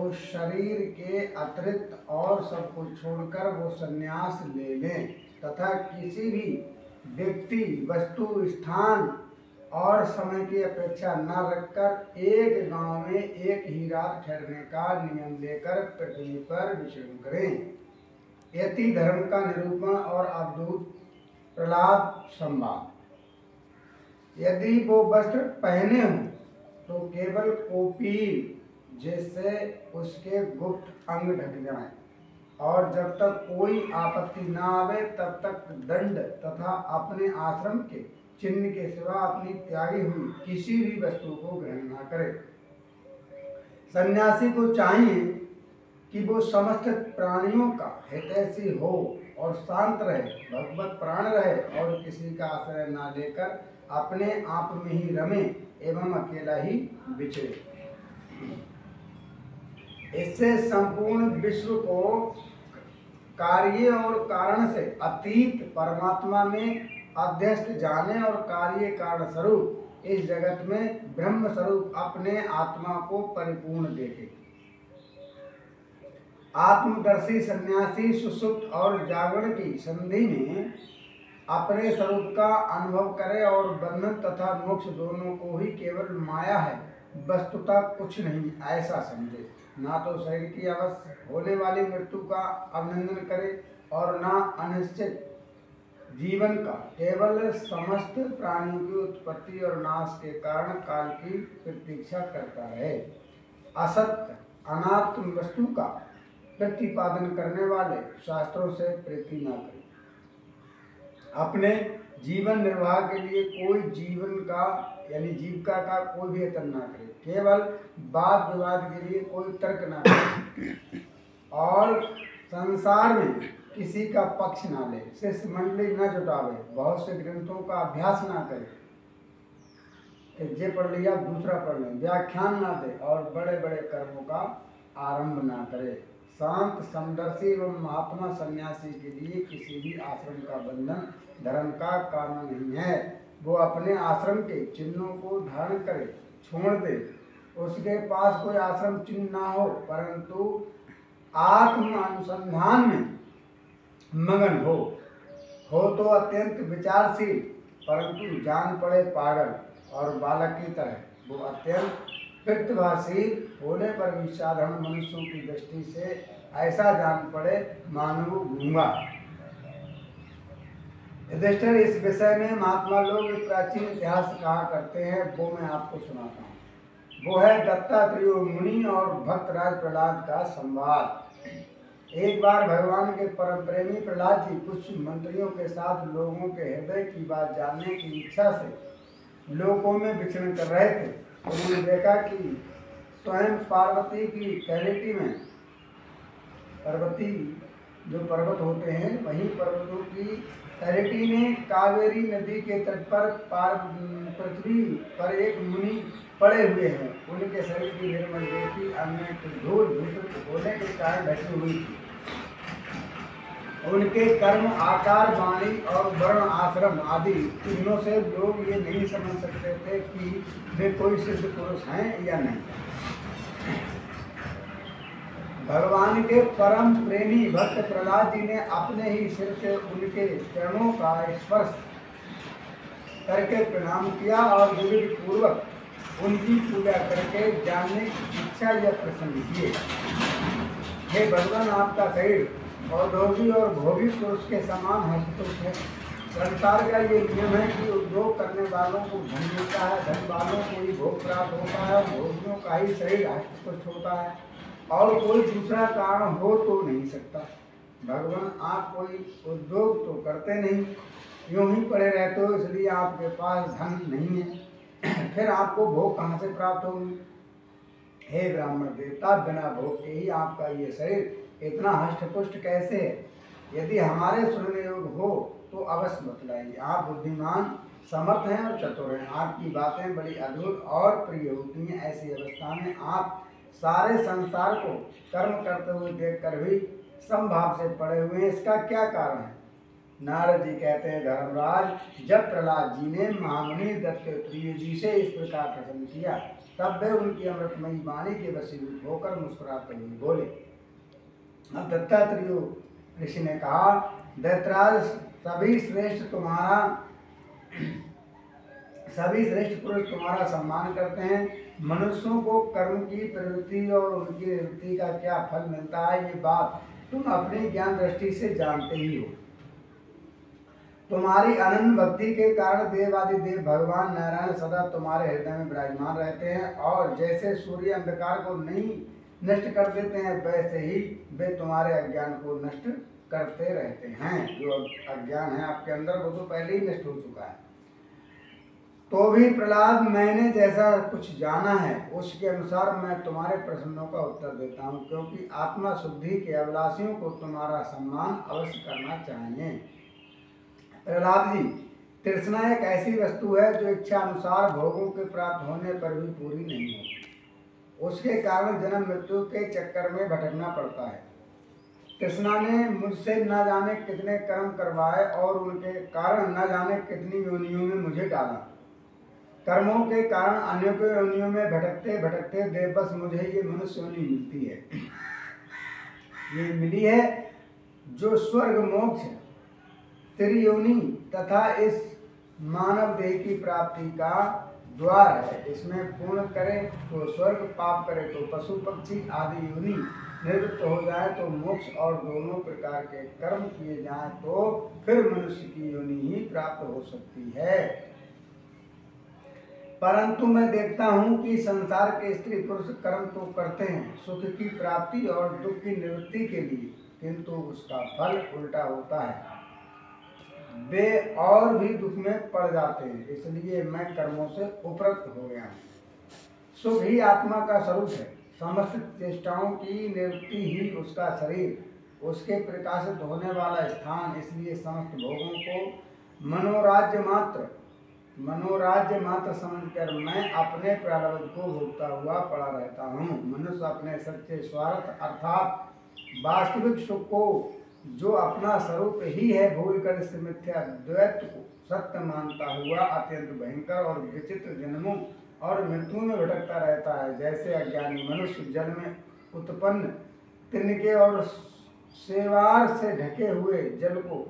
तो शरीर के अतिरिक्त और सब कुछ छोड़कर वो संन्यास ले लें तथा किसी भी व्यक्ति, वस्तु, स्थान और समय की अपेक्षा न रखकर एक गांव में एक ही रात ठहरने का नियम लेकर पृथ्वी पर विचरण करें। यति धर्म का निरूपण और अवधूत प्रहलाद संवाद। यदि वो वस्त्र पहने हों तो केवल कोपीन, जिससे उसके गुप्त अंग ढक जाएं, और जब तक कोई आपत्ति न आवे तब तक दंड तथा अपने आश्रम के चिन्ह के सिवा अपनी त्यागी हुई किसी भी वस्तु को ग्रहण न करे। सन्यासी को चाहिए कि वो समस्त प्राणियों का हितैषी हो और शांत रहे, भगवत प्राण रहे और किसी का आश्रय न लेकर अपने आप में ही रमे एवं अकेला ही विचरे। इससे संपूर्ण विश्व को कार्य और कारण से अतीत परमात्मा में अध्यस्त जाने और कार्य कारण स्वरूप इस जगत में ब्रह्म स्वरूप अपने आत्मा को परिपूर्ण देखे। आत्मदर्शी सन्यासी सुसुप्त और जागरण की संधि में अपने स्वरूप का अनुभव करे और बंधन तथा मोक्ष दोनों को ही केवल माया है, वस्तुतः कुछ नहीं, ऐसा समझे। ना तो शरीर की अवश्य होने वाली मृत्यु का अभिनंदन करे और ना अनिश्चित जीवन का, केवल समस्त प्राणियों की उत्पत्ति और नाश के कारण काल की प्रतीक्षा करता रहे। असत्य अनात्म वस्तु का प्रतिपादन करने वाले शास्त्रों से प्रीति न करे। अपने जीवन निर्वाह के लिए कोई जीवन का यानी जीविका का कोई भी यत्न न करे। केवल वाद विवाद के लिए कोई तर्क न करे और संसार में किसी का पक्ष ना ले। शिष्य मंडली न जुटावे, बहुत से ग्रंथों का अभ्यास ना करे कि जे पढ़ लिया दूसरा पढ़ लें, व्याख्यान ना दे और बड़े बड़े कर्मों का आरंभ ना करे। शांत समदर्शी एवं महात्मा सन्यासी के लिए किसी भी आश्रम का बंधन धर्म का कारण नहीं है। वो अपने आश्रम के चिन्हों को धारण करे, छोड़ दे। उसके पास कोई आश्रम चिन्ह ना हो, परंतु आत्म अनुसंधान में मगन हो तो अत्यंत विचारशील, परंतु जान पड़े पागल और बालक की तरह। वो अत्यंत प्रतिभाशील होने पर भी साधारण मनुष्यों की दृष्टि से ऐसा जान पड़े मानो गूंगा। युधिष्ठिर, इस विषय में महात्मा लोग एक प्राचीन इतिहास कहा करते हैं, वो मैं आपको सुनाता हूँ। वो है दत्तात्रेय मुनि और भक्तराज प्रहलाद का संवाद। एक बार भगवान के परम प्रेमी प्रहलाद जी कुछ मंत्रियों के साथ लोगों के हृदय की बात जानने की इच्छा से लोकों में विचरण कर रहे थे। उन्होंने देखा कि स्वयं पार्वती की कैलेटी में पर्वती जो पर्वत होते हैं, वहीं पर्वतों की कैलेटी में कावेरी नदी के तट पर पृथ्वी पर एक मुनि पड़े हुए हैं। उनके शरीर की निर्मल ज्योति अन्य धूल भूषित होने के कारण ढकी हुई थी। उनके कर्म, आकार, वाणी और वर्ण, आश्रम आदि चिन्हों से लोग ये नहीं समझ सकते थे कि वे कोई सिद्ध पुरुष हैं या नहीं। भगवान के परम प्रेमी भक्त प्रहलाद जी ने अपने ही सिर से उनके चरणों का स्पर्श करके प्रणाम किया और विधि पूर्वक उनकी पूजा करके जानने की इच्छा या प्रसन्न किए। हे भगवान, आपका शरीर औद्योगी और भोगी पुरुष के समान हस्तपुष्ट है। संसार का ये नियम है कि उद्योग करने वालों को धन मिलता है, धन वालों को ही भोग प्राप्त होता है, भोगियों का ही शरीर हस्तपुष्ट होता है और कोई दूसरा कारण हो तो नहीं सकता। भगवान, आप कोई उद्योग तो करते नहीं, यूं ही पड़े रहते हो, इसलिए आपके पास धन नहीं है, फिर आपको भोग कहाँ से प्राप्त होंगे। हे ब्राह्मण देवता, बिना भोग के ही आपका ये शरीर इतना हष्टपुष्ट कैसे है? यदि हमारे सुनने योग्य हो तो अवश्य बतलाइए। आप बुद्धिमान, समर्थ हैं और चतुर हैं। आपकी बातें बड़ी अद्भुत और प्रिय होती हैं। ऐसी अवस्था में आप सारे संसार को कर्म करते हुए देखकर भी समभाव से पड़े हुए हैं, इसका क्या कारण है? नारद जी कहते हैं, धर्मराज, जब प्रहलाद जी ने महामुनि दत्तात्रेय जी से इस प्रकार प्रश्न किया तब वे उनकी अमृतमयी वाणी के वशीभूत होकर मुस्कुराते हुए बोले। अब दत्तात्रेय ऋषि ने कहा, दैत्यराज, सभी श्रेष्ठ पुरुष तुम्हारा सम्मान करते हैं। मनुष्यों को कर्म की प्रवृत्ति और उनकी निवृत्ति का क्या फल मिलता है, ये बात तुम अपनी ज्ञान दृष्टि से जानते ही हो। तुम्हारी अनन्य भक्ति के कारण देवादिदेव भगवान नारायण सदा तुम्हारे हृदय में विराजमान रहते हैं, और जैसे सूर्य अंधकार को नहीं नष्ट कर देते हैं, वैसे ही वे तुम्हारे अज्ञान को नष्ट करते रहते हैं। जो अज्ञान है आपके अंदर वो तो पहले ही नष्ट हो चुका है। तो भी प्रहलाद, मैंने जैसा कुछ जाना है उसके अनुसार मैं तुम्हारे प्रश्नों का उत्तर देता हूँ, क्योंकि आत्मा शुद्धि के अभिलाषियों को तुम्हारा सम्मान अवश्य करना चाहिए। प्रहलाद जी, तृष्णा एक ऐसी वस्तु है जो इच्छा अनुसार भोगों के प्राप्त होने पर भी पूरी नहीं होती। उसके कारण जन्म मृत्यु के चक्कर में भटकना पड़ता है। तृष्णा ने मुझसे न जाने कितने कर्म करवाए और उनके कारण न जाने कितनी योनियों में मुझे डाला। कर्मों के कारण अनेकों योनियों में भटकते भटकते देवबस मुझे ये मनुष्य योनि मिलती है। ये मिली है जो स्वर्ग मोक्ष, त्रियोनि तथा इस मानव देह की प्राप्ति का द्वार है। इसमें पुण्य करे तो स्वर्ग, पाप करे तो पशु पक्षी आदि योनि, निवृत्त हो जाए तो मोक्ष, और दोनों प्रकार के कर्म किए जाए तो फिर मनुष्य की योनि ही प्राप्त हो सकती है। परंतु मैं देखता हूँ कि संसार के स्त्री पुरुष कर्म तो करते हैं सुख की प्राप्ति और दुख की निवृत्ति के लिए, किंतु उसका फल उल्टा होता है। वे और भी दुख में पड़ जाते हैं। इसलिए मैं कर्मों से उपरक्त हो गया हूँ। सुख ही आत्मा का स्वरूप है। समस्त चेष्टाओं की निवृत्ति ही उसका शरीर, उसके प्रकाशित होने वाला स्थान। इसलिए समस्त भोगों को मनोराज्य मात्र समझकर मैं अपने प्रारब्ध को भोगता हुआ पड़ा रहता हूँ। मनुष्य अपने सच्चे स्वार्थ अर्थात वास्तविक सुख को, जो अपना स्वरूप ही है, भूलकर इस मिथ्या द्वैत को सत्य मानता हुआ अत्यंत भयंकर और विचित्र जन्मों और मृत्यु में भटकता रहता है। जैसे अज्ञानी मनुष्य जल में उत्पन्न तिनके और सेवार से ढके हुए जल को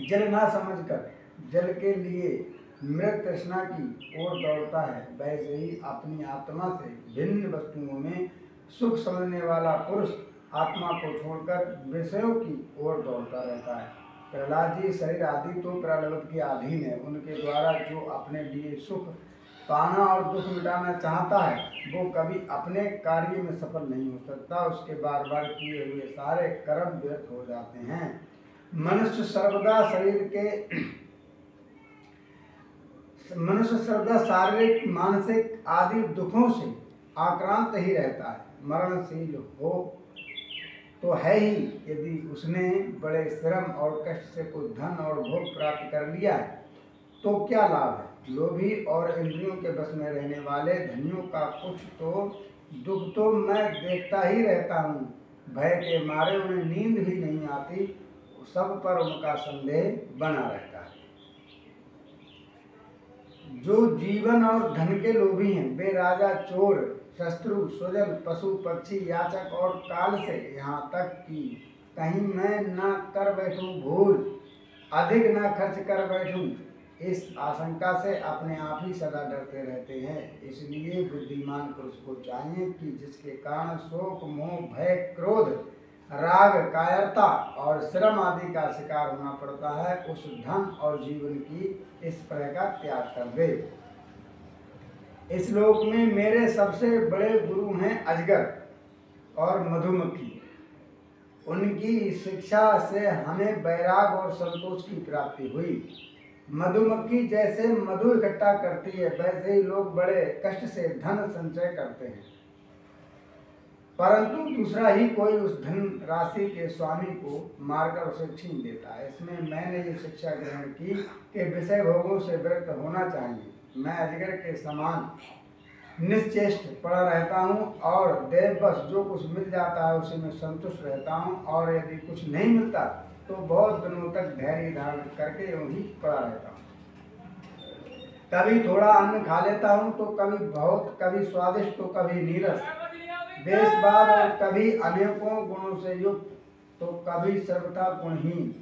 जल ना समझकर जल के लिए मृत तृष्णा की ओर दौड़ता है, वैसे ही अपनी आत्मा से भिन्न वस्तुओं में सुख समझने वाला पुरुष आत्मा को छोड़कर विषयों की ओर दौड़ता रहता है। प्रहलाद जी, शरीर आदि तो प्रारब्ध के अधीन है। उनके द्वारा जो अपने लिए सुख पाना और दुख मिटाना चाहता है, वो कभी अपने कार्य में सफल नहीं हो सकता। उसके बार बार किए हुए सारे कर्म व्यर्थ हो जाते हैं। मनुष्य सर्वदा शारीरिक मानसिक आदि दुखों से आक्रांत ही रहता है। मरणशील हो तो है ही, यदि उसने बड़े श्रम और कष्ट से कुछ धन और भोग प्राप्त कर लिया है तो क्या लाभ है। लोभी और इंद्रियों के बस में रहने वाले धनियों का कुछ तो दुख तो मैं देखता ही रहता हूँ। भय के मारे उन्हें नींद भी नहीं आती, सब पर उनका संदेह बना रहता है। जो जीवन और धन के लोभी हैं, वे राजा, चोर, शत्रु, स्वजन, पशु पक्षी, याचक और काल से, यहाँ तक कि कहीं मैं न कर बैठूं भूल, अधिक न खर्च कर बैठूं, इस आशंका से अपने आप ही सदा डरते रहते हैं। इसलिए बुद्धिमान पुरुष को चाहिए कि जिसके कारण शोक, मोह, भय, क्रोध, राग, कायरता और श्रम आदि का शिकार होना पड़ता है, उस धन और जीवन की इस प्रकार का त्याग कर दे। इस लोक में मेरे सबसे बड़े गुरु हैं अजगर और मधुमक्खी। उनकी शिक्षा से हमें वैराग और संतोष की प्राप्ति हुई। मधुमक्खी जैसे मधु इकट्ठा करती है, वैसे ही लोग बड़े कष्ट से धन संचय करते हैं, परंतु दूसरा ही कोई उस धन राशि के स्वामी को मारकर उसे छीन लेता है। इसमें मैंने ये शिक्षा ग्रहण की कि विषय भोगों से विरक्त होना चाहिए। मैं अजगर के समान निश्चेष्ट पड़ा रहता हूँ और देववश जो कुछ मिल जाता है उसी में संतुष्ट रहता हूँ, और यदि कुछ नहीं मिलता तो बहुत दिनों तक धैर्य धारण करके यूं ही पड़ा रहता हूँ। कभी थोड़ा अन्न खा लेता हूँ तो कभी बहुत, कभी स्वादिष्ट तो कभी नीरस, देशवाद और कभी अनेकों गुणों से युक्त तो कभी सर्वथा गुणहीन,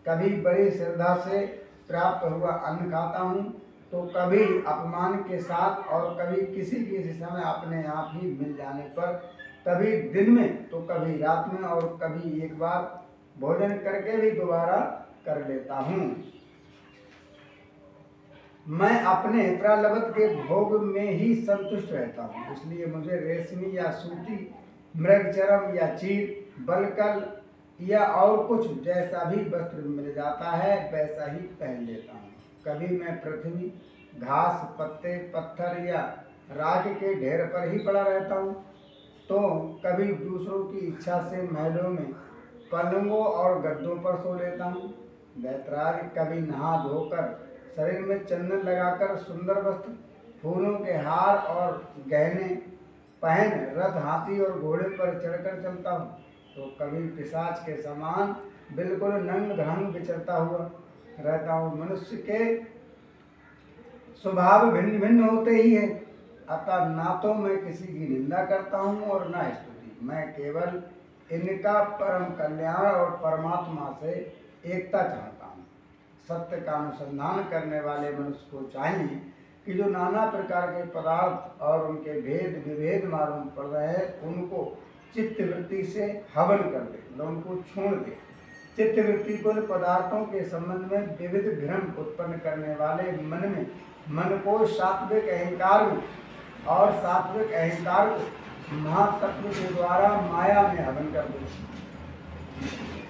कभी बड़ी श्रद्धा से प्राप्त हुआ अन्न खाता हूँ तो कभी अपमान के साथ और कभी किसी समय अपने आप ही मिल जाने पर, कभी दिन में तो कभी रात में और कभी एक बार भोजन करके भी दोबारा कर लेता हूँ। मैं अपने प्रलब्ध के भोग में ही संतुष्ट रहता हूँ, इसलिए मुझे रेशमी या सूती, मृगचरम या चीर, बलकल या और कुछ जैसा भी वस्त्र मिल जाता है वैसा ही पहन लेता हूँ। कभी मैं पृथ्वी, घास, पत्ते, पत्थर या राख के ढेर पर ही पड़ा रहता हूँ तो कभी दूसरों की इच्छा से महलों में पलंगों और गद्दों पर सो लेता हूँ। दैतराज कभी नहा धोकर शरीर में चंदन लगाकर सुंदर वस्त्र, फूलों के हार और गहने पहन रथ, हाथी और घोड़े पर चढ़कर चलता हूँ तो कभी पिशाच के समान बिल्कुल नंग धड़ंग विचरता हुआ रहता हूँ। मनुष्य के स्वभाव भिन्न भिन्न होते ही है, अतः ना तो मैं किसी की निंदा करता हूँ और ना स्तुति, मैं केवल इनका परम कल्याण और परमात्मा से एकता चाहता हूँ। सत्य का अनुसंधान करने वाले मनुष्य को चाहिए कि जो नाना प्रकार के पदार्थ और उनके भेद विभेद मालूम पड़ रहे हैं उनको चित्तवृत्ति से हवन कर दे, मतलब उनको छोड़ दे। चित्तवृत्ति को पदार्थों के संबंध में विविध भ्रम उत्पन्न करने वाले मन को सात्विक अहंकार में और सात्विक अहंकार को महातत्व के द्वारा माया में हवन कर दे।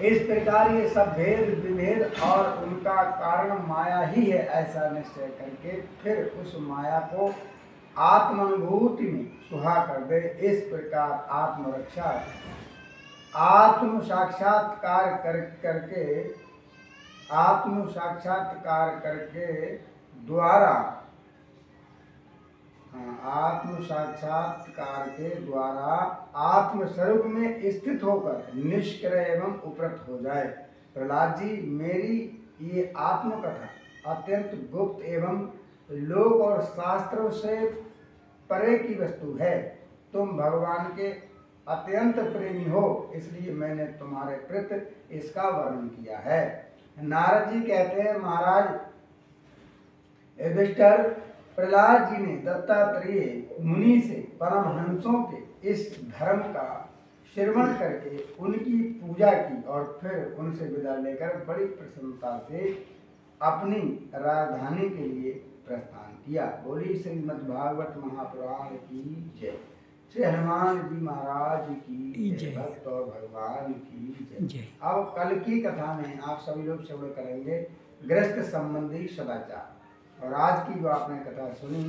इस प्रकार ये सब भेद विभेद और उनका कारण माया ही है ऐसा निश्चय करके फिर उस माया को आत्मानुभूति में सुहा कर दे। इस प्रकार आत्मरक्षा, आत्म साक्षात्कार करके द्वारा आत्म साक्षात्कार के द्वारा आत्मस्वरूप में स्थित होकर निष्क्रिय एवं उपरत हो जाए। प्रहलाद जी, मेरी ये आत्मकथा अत्यंत गुप्त एवं लोक और शास्त्रों से परे की वस्तु है। तुम भगवान के अत्यंत प्रेमी हो, इसलिए मैंने तुम्हारे प्रति इसका वर्णन किया है। नारद जी कहते हैं, महाराज युधिष्ठिर, प्रहलाद जी ने दत्तात्रेय मुनि से परमहंसों के इस धर्म का श्रवण करके उनकी पूजा की और फिर उनसे विदा लेकर बड़ी प्रसन्नता से अपनी राजधानी के लिए प्रस्थान किया। बोली श्रीमद् भागवत महापुराण की जय। श्री हनुमान जी महाराज की जय। भक्त और भगवान की जय। अब कल की कथा में आप सभी लोग श्रवण करेंगे गृहस्थ संबंधी सदाचार, और आज की जो आपने कथा सुनी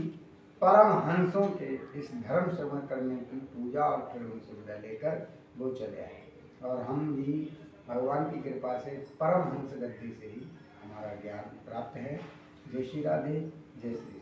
परमहंसों के इस धर्म श्रवण करने की पूजा और फिर उनसे विदा लेकर वो चले आए, और हम भी भगवान की कृपा से परमहंस गति से ही हमारा ज्ञान प्राप्त है। जय श्री राधे, जय श्री